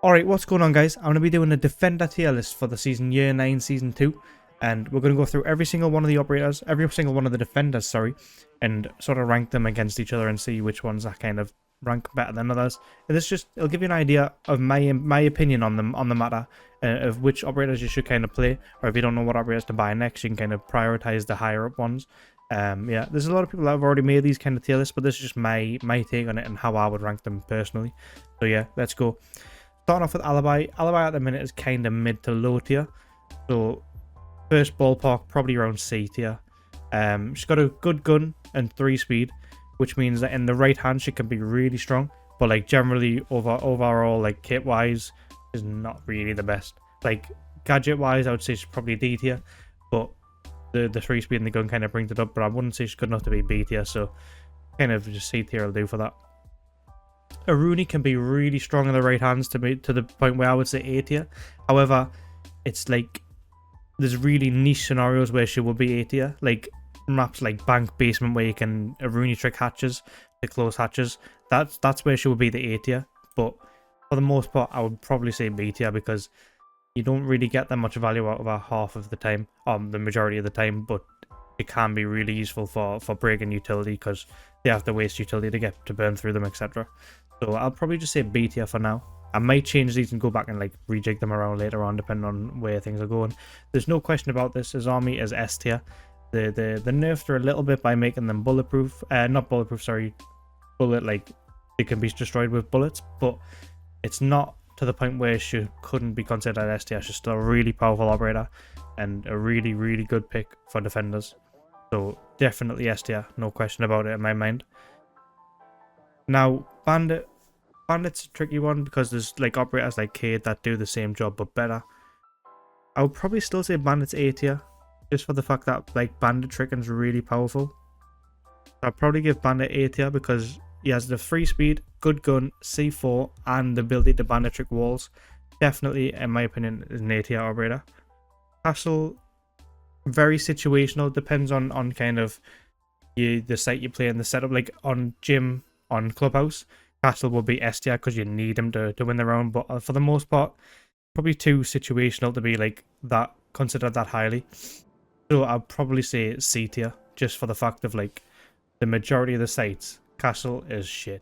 Alright, what's going on, guys? I'm going to be doing a defender tier list for the season year 9 season 2, and we're going to go through every single one of the operators, every single one of the defenders, sorry, and sort of rank them against each other and see which ones are kind of rank better than others. And it'll give you an idea of my opinion on them, on the matter, of which operators you should kind of play, or if you don't know what operators to buy next, you can kind of prioritize the higher up ones. Yeah, there's a lot of people that have already made these kind of tier lists, but this is just my take on it and how I would rank them personally. So yeah, let's go. Starting off with Alibi. Alibi at the minute is kind of mid to low tier. So first ballpark, probably around C tier. She's got a good gun and 3 speed, which means that in the right hand she can be really strong. But like generally overall, like kit wise, is not really the best. Like gadget wise, I would say she's probably D tier. But the 3 speed and the gun kind of brings it up. But I wouldn't say she's good enough to be B tier. So kind of just C tier will do for that. Aruni can be really strong in the right hands to the point where I would say A tier. However, it's like there's really niche scenarios where she will be A tier, like maps like Bank Basement where you can Aruni trick hatches to close hatches. That's where she will be the A tier. But for the most part, I would probably say B tier because you don't really get that much value out of her half of the time, the majority of the time. But it can be really useful for breaking utility because they have to waste utility to get to burn through them, etc. So I'll probably just say B tier for now. I might change these and go back and like rejig them around later on depending on where things are going. There's no question about this. His army is S tier. The nerfed her a little bit by making them bulletproof. Not bulletproof, sorry. Like they can be destroyed with bullets, but it's not to the point where she couldn't be considered S tier. She's still a really powerful operator and a really, really good pick for defenders. So definitely S tier, no question about it in my mind. Now, Bandit's a tricky one because there's like operators like Cade that do the same job but better. I would probably still say Bandit's A tier, just for the fact that like Bandit tricking's really powerful. I'd probably give Bandit A tier because he has the 3 speed, good gun, C4, and the ability to Bandit trick walls. Definitely, in my opinion, is an A tier operator. Castle, very situational, depends on kind of the site you play and the setup. Like on Gym, on Clubhouse, Castle will be S tier because you need him to win the round, but for the most part, probably too situational to be like that, considered that highly. So I'd probably say C tier, just for the fact of like the majority of the sites, Castle is shit.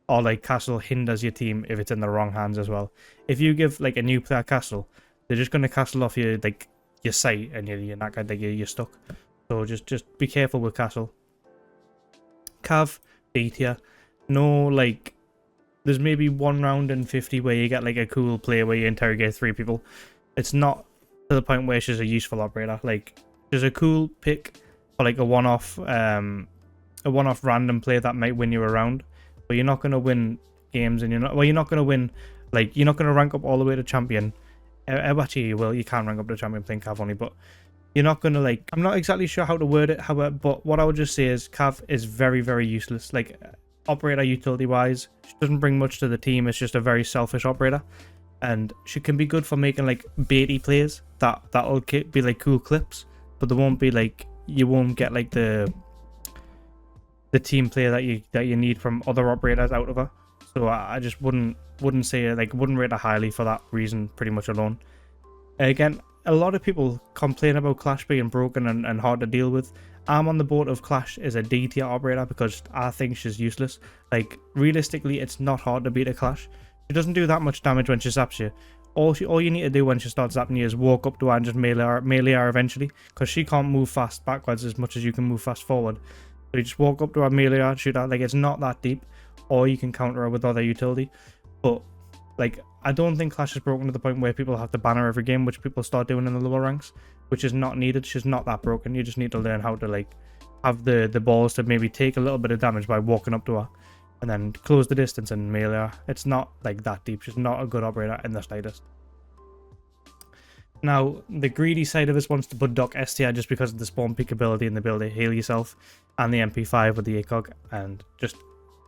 Or like Castle hinders your team if it's in the wrong hands as well. If you give like a new player Castle, they're just gonna Castle off your like your site and you're not gonna you're stuck. So just be careful with Castle. Cav, B tier. No, like there's maybe 1 round in 50 where you get like a cool play where you interrogate 3 people. It's not to the point where she's a useful operator. Like there's a cool pick for like a one-off random play that might win you a round, but you're not gonna win games, and you're not gonna win, like you're not gonna rank up all the way to champion. Actually, you will. You can rank up to champion playing Cav only, but you're not gonna like. I'm not exactly sure how to word it, however, but what I would just say is Cav is very, very useless. Like operator utility wise, she doesn't bring much to the team. It's just a very selfish operator, and she can be good for making like baity plays that'll be like cool clips, but there won't be like, you won't get like the team player that you need from other operators out of her. So I just wouldn't say, like, wouldn't rate her highly for that reason pretty much alone. Again, a lot of people complain about Clash being broken and hard to deal with. I'm on the board of Clash is a D tier operator because I think she's useless. Like realistically, it's not hard to beat a Clash. She doesn't do that much damage when she zaps you. All you need to do when she starts zapping you is walk up to her and just melee her eventually, because she can't move fast backwards as much as you can move fast forward. So you just walk up to her, melee her, shoot her. Like it's not that deep, or you can counter her with other utility. But like I don't think Clash is broken to the point where people have to ban her every game, which people start doing in the lower ranks, which is not needed. She's not that broken. You just need to learn how to like have the balls to maybe take a little bit of damage by walking up to her and then close the distance and melee her. It's not like that deep. She's not a good operator in the slightest. Now, the greedy side of this wants to put Doc S tier just because of the spawn peak ability and the ability to heal yourself, and the MP5 with the ACOG, and just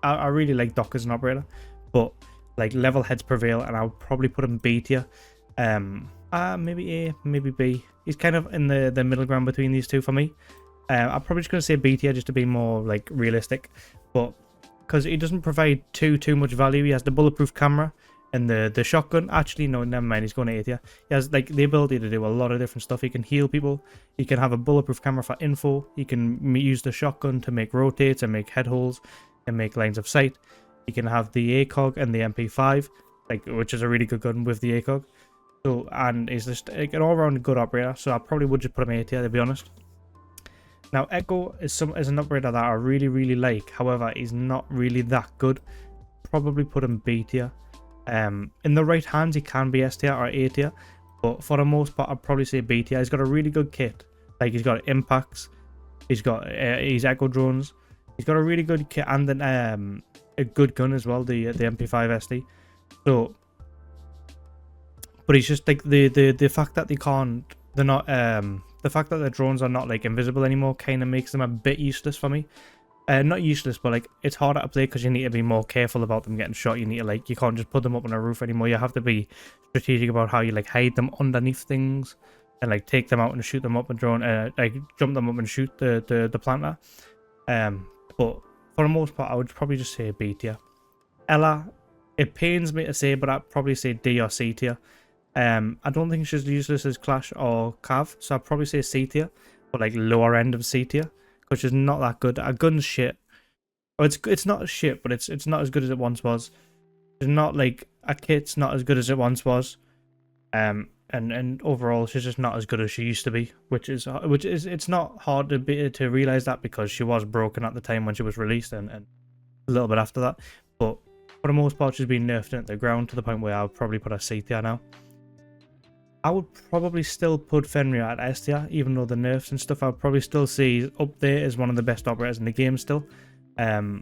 I really like Doc as an operator, but like level heads prevail, and I would probably put him B tier. Maybe A, maybe B. He's kind of in the middle ground between these two for me. I'm probably just going to say B tier just to be more like realistic, but because he doesn't provide too much value. He has the bulletproof camera, And the shotgun, actually, no, never mind, he's going to A tier. He has like the ability to do a lot of different stuff. He can heal people. He can have a bulletproof camera for info. He can use the shotgun to make rotates and make head holes and make lines of sight. He can have the ACOG and the MP5, like, which is a really good gun with the ACOG. So, and he's just like an all-round good operator. So I probably would just put him A tier, to be honest. Now, Echo is an operator that I really like. However, he's not really that good. Probably put him B tier. In the right hands, he can be S tier or A tier, but for the most part, I'd probably say B tier. He's got a really good kit. Like, he's got impacts, he's got his echo drones, he's got a really good kit, and then a good gun as well, the MP5 SD. So, but he's just like the fact that the fact that the drones are not like invisible anymore kind of makes them a bit useless for me. Not useless, but like it's harder to play because you need to be more careful about them getting shot. You need to like, you can't just put them up on a roof anymore. You have to be strategic about how you like hide them underneath things and like take them out and shoot them up and drone, like jump them up and shoot the planter. But for the most part, I would probably just say B tier. Ella, it pains me to say, but I'd probably say D or C tier. I don't think she's useless as Clash or Cav, so I'd probably say C tier, but like lower end of C tier. Which is not that good. A gun's shit. Oh, it's not shit, but it's not as good as it once was. It's not like a kit's not as good as it once was. And overall, she's just not as good as she used to be. Which is it's not hard to realize that because she was broken at the time when she was released and a little bit after that. But for the most part, she's been nerfed into the ground to the point where I'll probably put her C tier now. I would probably still put Fenrir at S tier, even though the nerfs and stuff, I would probably still see up there as one of the best operators in the game still. Yeah,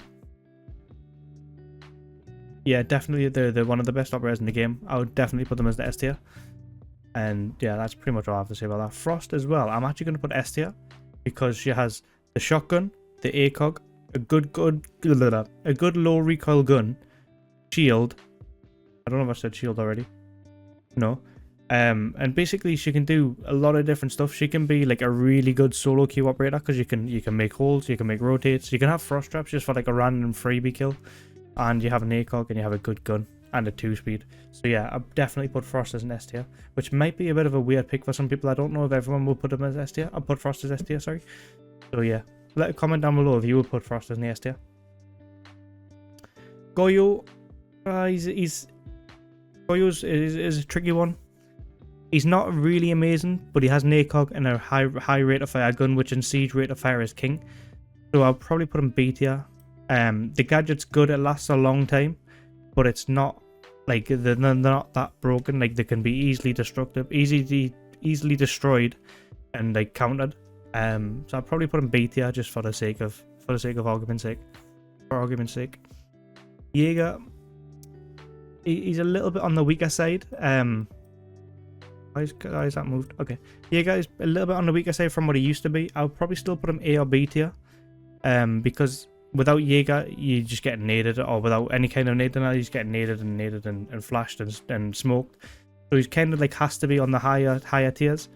definitely they're one of the best operators in the game. I would definitely put them as the S tier. And yeah, that's pretty much all I have to say about that. Frost as well, I'm actually going to put S tier because she has the shotgun, the ACOG, a good low recoil gun, shield. I don't know if I said shield already. No. And basically she can do a lot of different stuff. She can be like a really good solo queue operator because you can make holes, you can make rotates, you can have frost traps just for like a random freebie kill, and you have an ACOG and you have a good gun and a 2-speed. So yeah, I've definitely put Frost as an S tier, which might be a bit of a weird pick for some people. I don't know if everyone will put him as S tier. I'll put Frost as S tier, sorry. So yeah, let a comment down below if you would put Frost as an S tier. Goyo, Goyo's is a tricky one. He's not really amazing, but he has an ACOG and a high rate of fire gun, which in Siege rate of fire is king. So I'll probably put him B tier. The gadget's good, it lasts a long time, but it's not like they're not that broken. Like they can be easily destructive, easily destroyed, and like countered. So I'll probably put him B tier just for the sake of argument's sake. For argument's sake, Jaeger, he's a little bit on the weaker side. Why is that moved? Okay. Jaeger is a little bit on the weaker side from what he used to be. I'll probably still put him A or B tier. Because without Jaeger, you just get naded, or without any kind of nade, you just get naded and flashed and smoked. So he's kind of like has to be on the higher tiers.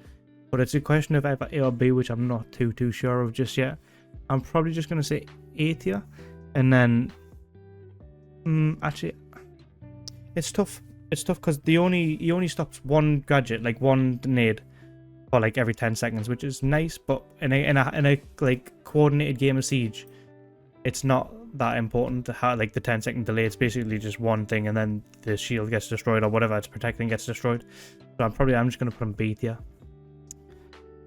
But it's a question of either A or B, which I'm not too sure of just yet. I'm probably just gonna say A tier, and then actually, it's tough. It's tough because he only stops one gadget, like one nade, for like every 10 seconds, which is nice. But in a like coordinated game of Siege, it's not that important to have like the 10-second delay. It's basically just one thing, and then the shield gets destroyed or whatever it's protecting gets destroyed. So I'm just gonna put him B tier.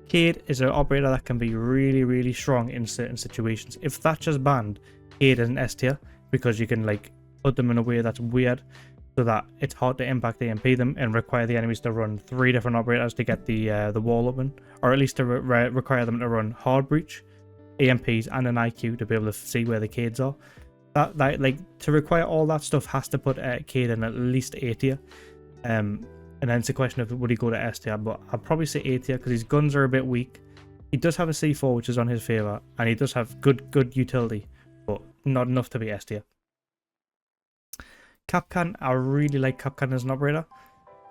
Cade is an operator that can be really strong in certain situations. If Thatcher's banned, Cade is an S tier because you can like put them in a way that's weird, so that it's hard to impact AMP them and require the enemies to run 3 different operators to get the wall open, or at least to require them to run hard breach, AMPs, and an IQ to be able to see where the Cades are. That like to require all that stuff has to put Cade in at least A tier. And then it's a question of would he go to S tier, but I'll probably say A tier because his guns are a bit weak. He does have a C4 which is on his favour, and he does have good utility, but not enough to be S tier. Kapkan, I really like Kapkan as an operator.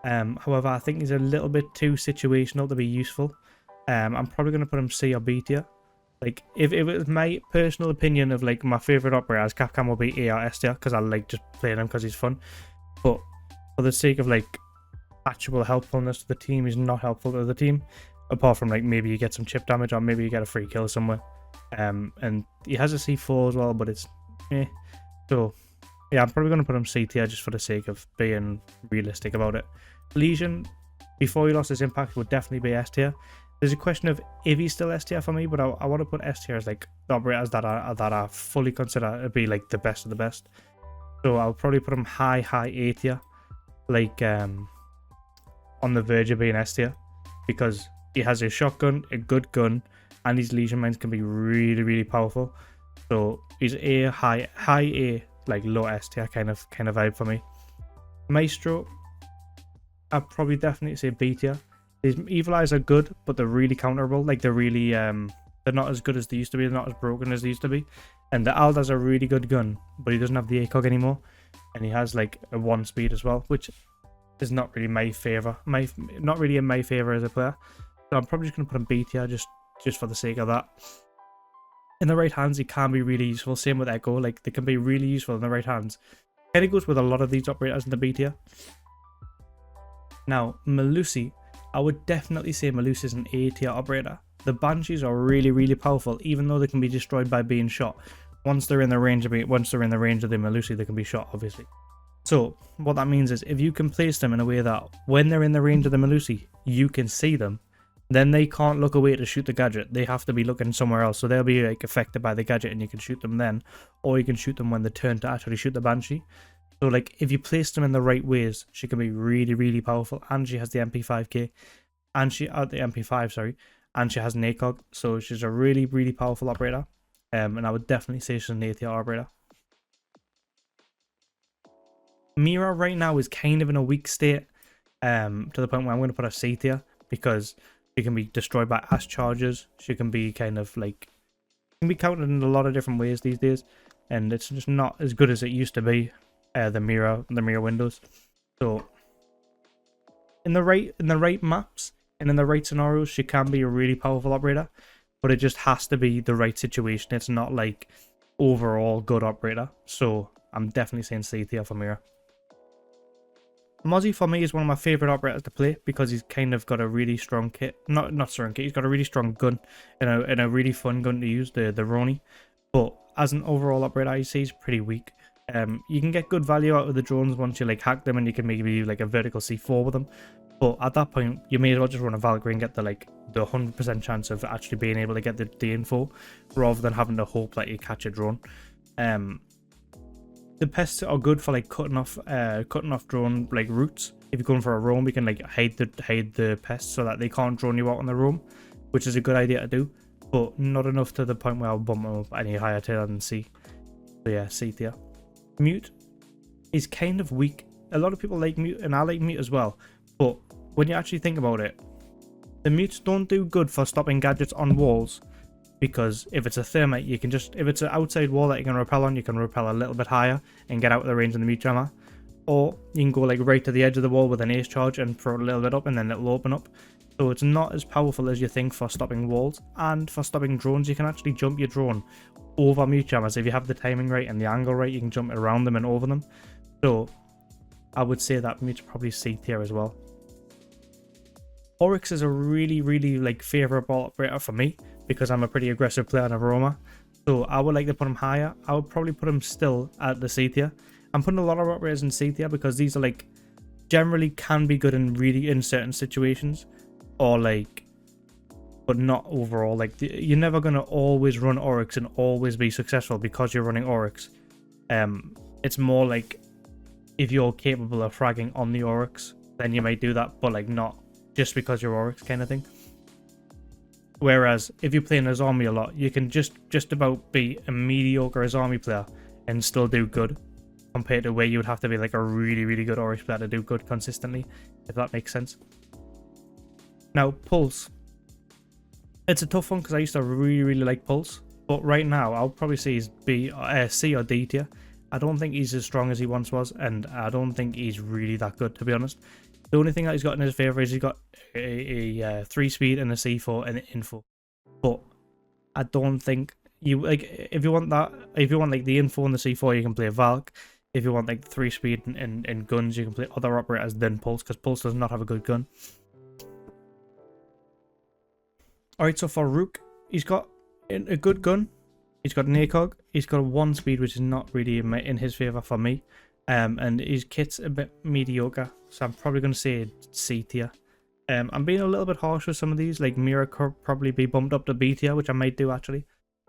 However, I think he's a little bit too situational to be useful. I'm probably going to put him C or B tier. Like, if it was my personal opinion of like my favourite operators, Kapkan will be A or S tier because I like just playing him because he's fun. But for the sake of like actual helpfulness to the team, he's not helpful to the team. Apart from like maybe you get some chip damage or maybe you get a free kill somewhere. And he has a C4 as well, but it's so yeah, I'm probably gonna put him C tier just for the sake of being realistic about it. Legion, before he lost his impact, would definitely be S tier. There's a question of if he's still S tier for me, but I want to put S tier as like the operators that I fully consider to be like the best of the best. So I'll probably put him high A tier, like on the verge of being S tier, because he has a shotgun, a good gun, and his Legion mines can be really powerful. So he's A, high A, like low S tier kind of vibe for me. Maestro, I'd probably definitely say B tier. His evil eyes are good, but they're really counterable. Like they're really they're not as good as they used to be. They're not as broken as they used to be. And the Alda's a really good gun, but he doesn't have the ACOG anymore, and he has like a 1 speed as well, which is not really my favor. Not really in my favor as a player. So I'm probably just gonna put him B tier just for the sake of that. In the right hands, he can be really useful. Same with Echo. Like they can be really useful in the right hands. Kind of goes with a lot of these operators in the B tier. Now Melusi, I would definitely say Melusi is an A tier operator. The Banshees are really powerful, even though they can be destroyed by being shot. Once they're in the range of the Melusi, they can be shot, obviously. So what that means is if you can place them in a way that when they're in the range of the Melusi, you can see them, then they can't look away to shoot the gadget. They have to be looking somewhere else. So they'll be like affected by the gadget, and you can shoot them then, or you can shoot them when they turn to actually shoot the Banshee. So like if you place them in the right ways, she can be really powerful, and she has the MP5K, and the MP5, sorry, and she has an ACOG, so she's a really powerful operator. And I would definitely say she's an A tier operator. Mira right now is kind of in a weak state, to the point where I'm going to put her C tier, because she can be destroyed by ash charges. She can be kind of like, can be counted in a lot of different ways these days, and it's just not as good as it used to be. The Mira windows. So in the right maps and in the right scenarios, she can be a really powerful operator, but it just has to be the right situation. It's not like overall good operator. So I'm definitely saying C tier for Mira. Mozzie for me is one of my favorite operators to play because he's kind of got a really strong kit. Not strong kit. He's got a really strong gun and a really fun gun to use, the Roni. But as an overall operator, I say he's pretty weak. You can get good value out of the drones once you like hack them, and you can maybe do like a vertical C4 with them. But at that point, you may as well just run a Valkyrie and get the 100% chance of actually being able to get the info, rather than having to hope that you catch a drone. The pests are good for like cutting off drone like routes. If you're going for a roam, you can like hide the pests so that they can't drone you out on the roam, which is a good idea to do, but not enough to the point where I'll bump them up any higher tier than C. So yeah, C tier. Mute is kind of weak. A lot of people like Mute, and I like Mute as well, but when you actually think about it, the Mutes don't do good for stopping gadgets on walls, because if it's a thermite, you can just, if it's an outside wall that you can rappel on, you can rappel a little bit higher and get out of the range of the Mute jammer, or you can go like right to the edge of the wall with an ace charge and throw it a little bit up, and then it'll open up. So it's not as powerful as you think for stopping walls. And for stopping drones, you can actually jump your drone over Mute jammers. If you have the timing right and the angle right, you can jump around them and over them. So I would say that Mute's probably C tier as well. Oryx is a really like favorable operator for me, because I'm a pretty aggressive player in Aroma. So I would like to put him higher. I would probably put him still at the C tier. I'm putting a lot of operators in C tier because these are like, generally can be good in certain situations, or like, but not overall. Like you're never going to always run Oryx and always be successful because you're running Oryx. It's more like if you're capable of fragging on the Oryx, then you might do that, but like not just because you're Oryx kind of thing. Whereas if you're playing as Army a lot, you can just about be a mediocre as Army player and still do good, compared to where you would have to be like a really good Oryx player to do good consistently, if that makes sense. Now, Pulse. It's a tough one because I used to really like Pulse, but right now I'll probably say he's C or D tier. I don't think he's as strong as he once was, and I don't think he's really that good, to be honest. The only thing that he's got in his favour is he's got a 3-speed and a C4 and an info. But I don't think you like, if you want like the info and the C4, you can play Valk. If you want like 3 speed and guns, you can play other operators than Pulse, because Pulse does not have a good gun. Alright, so for Rook, he's got a good gun. He's got an ACOG. He's got a 1 speed, which is not really in his favour for me. And his kit's a bit mediocre, so I'm probably going to say C tier. I'm being a little bit harsh with some of these. Like Mira could probably be bumped up to B tier, which I might do actually.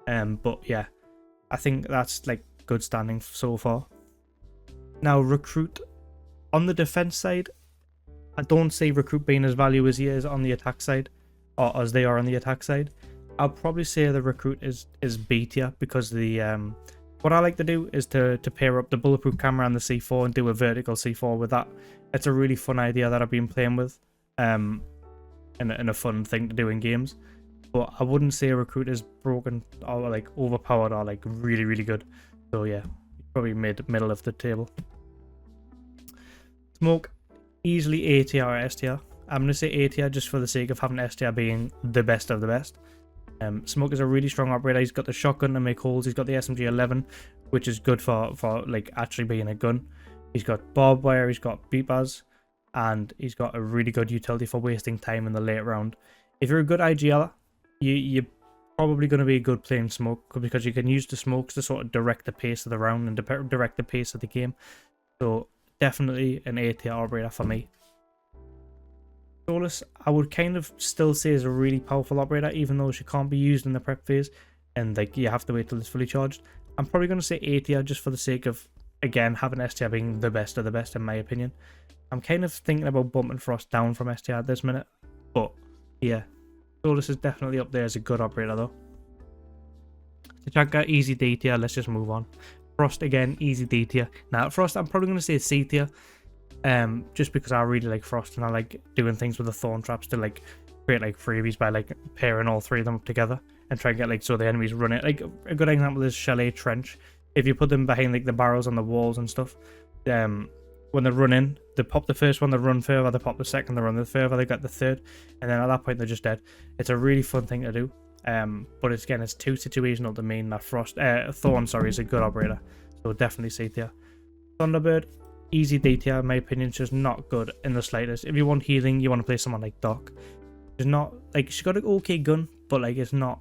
But yeah, I think that's like good standing so far. Now Recruit, on the defense side, I don't see Recruit being as valuable as he is on the attack side, or as they are on the attack side. I'll probably say the Recruit is B tier, because the what I like to do is to pair up the bulletproof camera and the C4 and do a vertical C4 with that. It's a really fun idea that I've been playing with, and a fun thing to do in games. But I wouldn't say Recruit is broken or like overpowered or like really, really good. So yeah, probably middle of the table. Smoke, easily A tier or S tier. I'm going to say A tier just for the sake of having S tier being the best of the best. Smoke is a really strong operator. He's got the shotgun to make holes. He's got the SMG-11, which is good for like actually being a gun. He's got barbed wire. He's got beepers, and he's got a really good utility for wasting time in the late round. If you're a good IGLer, you're probably going to be a good playing Smoke, because you can use the smokes to sort of direct the pace of the round and direct the pace of the game. So definitely an A tier operator for me. Solus, I would kind of still say is a really powerful operator, even though she can't be used in the prep phase, and like you have to wait till it's fully charged. I'm probably going to say A tier just for the sake of, again, having S tier being the best of the best in my opinion. I'm kind of thinking about bumping Frost down from S tier at this minute, but yeah, Solus is definitely up there as a good operator though. Tachanka, easy D tier, let's just move on. Frost again, easy D tier. Now Frost, I'm probably going to say C tier. Just because I really like Frost and I like doing things with the thorn traps to like create like freebies by like pairing all 3 of them up together and try and get like so the enemies run it. Like a good example is Chalet Trench. If you put them behind like the barrels on the walls and stuff, when they run in, they pop the first one, they run further, they pop the second, they run the further, they get the third, and then at that point they're just dead. It's a really fun thing to do. But it's too situational to mean that Thorn, is a good operator. So definitely C tier. Thunderbird, easy D tier in my opinion, it's just not good in the slightest. If you want healing, you want to play someone like Doc. She's not like, she's got an okay gun, but like it's not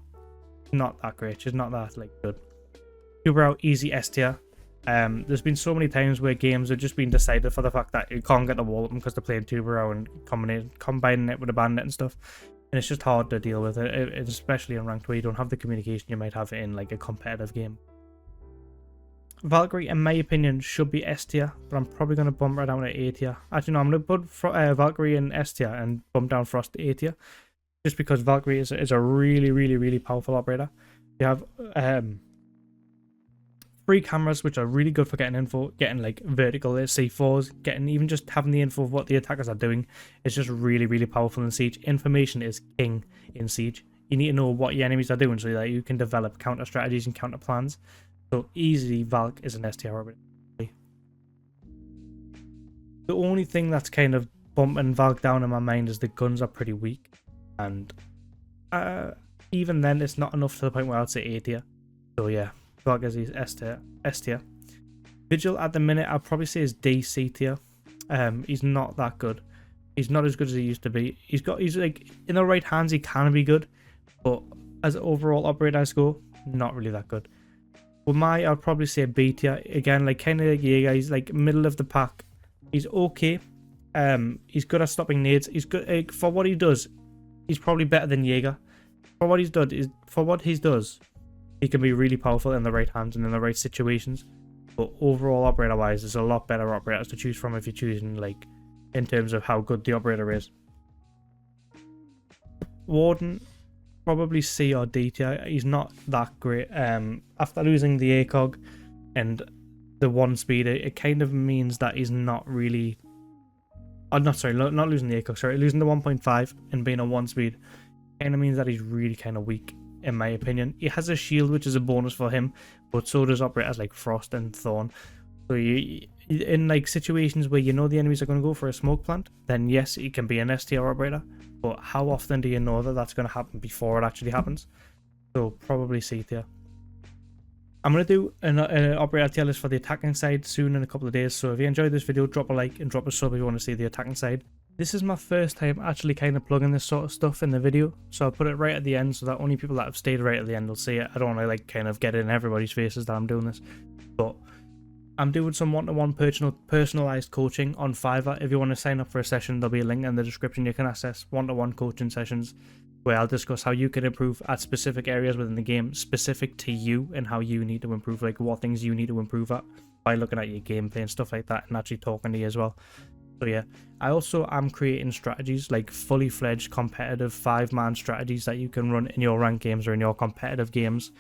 that great. She's not that like good. Tuber, easy S tier. There's been so many times where games have just been decided for the fact that you can't get the wall open because they're playing Tuber and combining it with a bandit and stuff, and it's just hard to deal with it, especially in ranked where you don't have the communication you might have in like a competitive game. Valkyrie, in my opinion, should be S tier, but I'm probably going to bump her down to A tier. Actually, no, I'm going to put Valkyrie in S tier and bump down Frost to A tier, just because Valkyrie is a really, really, really powerful operator. You have 3 cameras, which are really good for getting info, getting like vertical C4s, getting even just having the info of what the attackers are doing. It's just really, really powerful in Siege. Information is king in Siege. You need to know what your enemies are doing so that you can develop counter strategies and counter plans. So easily, Valk is an S tier operator. The only thing that's kind of bumping Valk down in my mind is the guns are pretty weak, and even then it's not enough to the point where I'd say A tier. So yeah, Valk is S tier. Vigil at the minute I'd probably say is D, C tier. He's not that good. He's not as good as he used to be. He's like in the right hands he can be good, but as overall operators go, not really that good. With I'd probably say B tier. Again, like kind of like Jaeger, he's like middle of the pack. He's okay. He's good at stopping nades. He's good for what he does. He's probably better than Jaeger. For what he does, he can be really powerful in the right hands and in the right situations. But overall, operator wise, there's a lot better operators to choose from if you're choosing like in terms of how good the operator is. Warden, probably C or D tier. He's not that great. After losing the ACOG and the 1 speed, it kind of means that he's not really... not losing the ACOG, sorry. Losing the 1.5 and being a 1 speed kind of means that he's really kind of weak, in my opinion. He has a shield, which is a bonus for him, but so does operators like Frost and Thorn. So in like situations where you know the enemies are going to go for a smoke plant, then yes, he can be an S tier operator. But how often do you know that that's going to happen before it actually happens? So probably C tier. I'm going to do an operator tier list for the attacking side soon in a couple of days, so if you enjoyed this video, drop a like and drop a sub if you want to see the attacking side. This is my first time actually kind of plugging this sort of stuff in the video, so I'll put it right at the end so that only people that have stayed right at the end will see it. I don't want to like kind of get in everybody's faces that I'm doing this, but I'm doing some one-to-one personalized coaching on Fiverr. If you want to sign up for a session, there'll be a link in the description. You can access one-to-one coaching sessions where I'll discuss how you can improve at specific areas within the game, specific to you and how you need to improve, like what things you need to improve at by looking at your gameplay and stuff like that and actually talking to you as well. So yeah, I also am creating strategies, like fully fledged competitive 5-man strategies that you can run in your ranked games or in your competitive games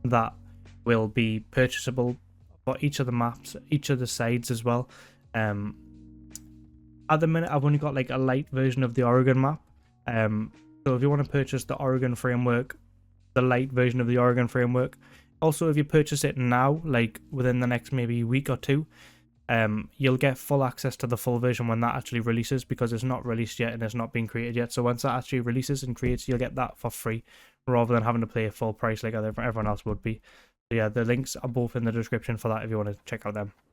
that will be purchasable for each of the maps, each of the sides as well. At the minute, I've only got like a light version of the Oregon map. So if you want to purchase the Oregon framework, the light version of the Oregon framework, also if you purchase it now, like within the next maybe week or two, you'll get full access to the full version when that actually releases, because it's not released yet and it's not been created yet. So once that actually releases and creates, you'll get that for free rather than having to pay a full price like everyone else would be. So yeah, the links are both in the description for that if you want to check out them.